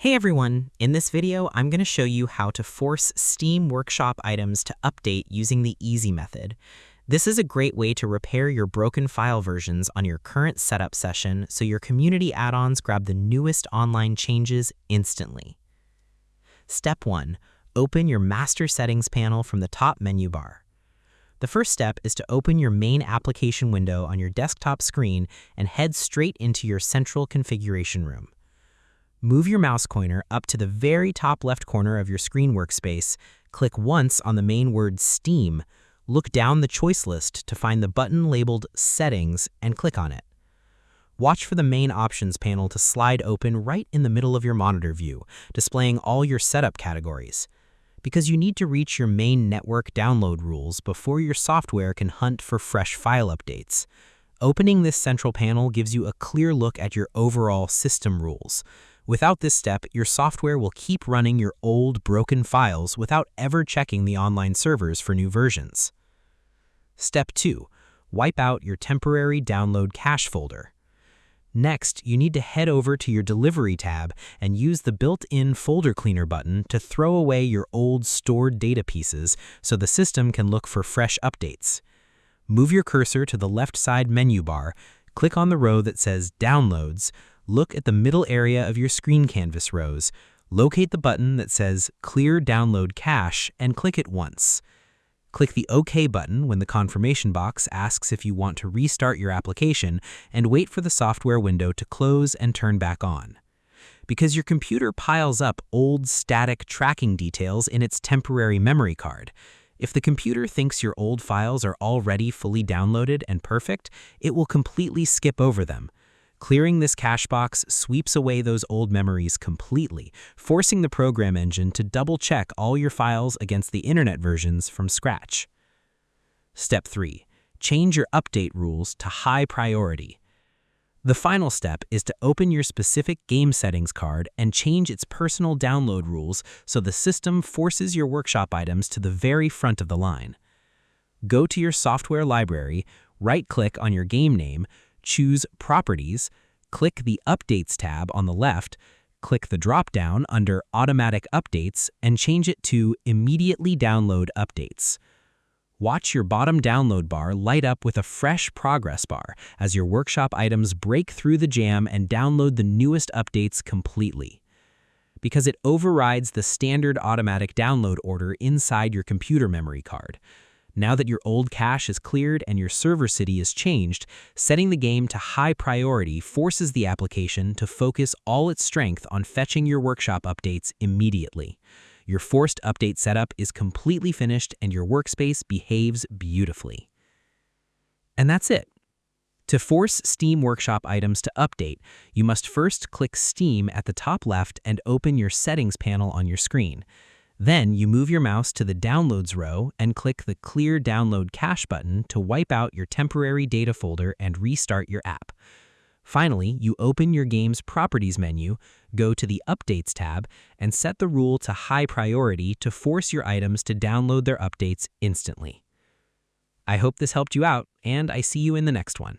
Hey everyone, in this video I'm going to show you how to force Steam Workshop items to update using the easy method. This is a great way to repair your broken file versions on your current setup session so your community add-ons grab the newest online changes instantly. Step 1. Open your Master Settings panel from the top menu bar. The first step is to open your main application window on your desktop screen and head straight into your central configuration room. Move your mouse pointer up to the very top left corner of your screen workspace, click once on the main word Steam, look down the choice list to find the button labeled Settings and click on it. Watch for the main options panel to slide open right in the middle of your monitor view, displaying all your setup categories. Because you need to reach your main network download rules before your software can hunt for fresh file updates. Opening this central panel gives you a clear look at your overall system rules. Without this step, your software will keep running your old, broken files without ever checking the online servers for new versions. Step 2. Wipe out your temporary download cache folder. Next, you need to head over to your Delivery tab and use the built-in Folder Cleaner button to throw away your old stored data pieces so the system can look for fresh updates. Move your cursor to the left side menu bar, click on the row that says Downloads, look at the middle area of your screen canvas rows, locate the button that says Clear Download Cache, and click it once. Click the OK button when the confirmation box asks if you want to restart your application, and wait for the software window to close and turn back on. Because your computer piles up old static tracking details in its temporary memory card, if the computer thinks your old files are already fully downloaded and perfect, it will completely skip over them. Clearing this cache box sweeps away those old memories completely, forcing the program engine to double-check all your files against the internet versions from scratch. Step 3. Change your update rules to high priority. The final step is to open your specific game settings card and change its personal download rules so the system forces your workshop items to the very front of the line. Go to your software library, right-click on your game name, choose Properties, click the Updates tab on the left, click the drop-down under Automatic Updates, and change it to Immediately Download Updates. Watch your bottom download bar light up with a fresh progress bar as your workshop items break through the jam and download the newest updates completely. Because it overrides the standard automatic download order inside your computer memory card. Now that your old cache is cleared and your server city is changed, setting the game to high priority forces the application to focus all its strength on fetching your workshop updates immediately. Your forced update setup is completely finished and your workspace behaves beautifully. And that's it. To force Steam Workshop items to update, you must first click Steam at the top left and open your Settings panel on your screen. Then you move your mouse to the Downloads row and click the Clear Download Cache button to wipe out your temporary data folder and restart your app. Finally, you open your game's Properties menu, go to the Updates tab, and set the rule to high priority to force your items to download their updates instantly. I hope this helped you out, and I see you in the next one.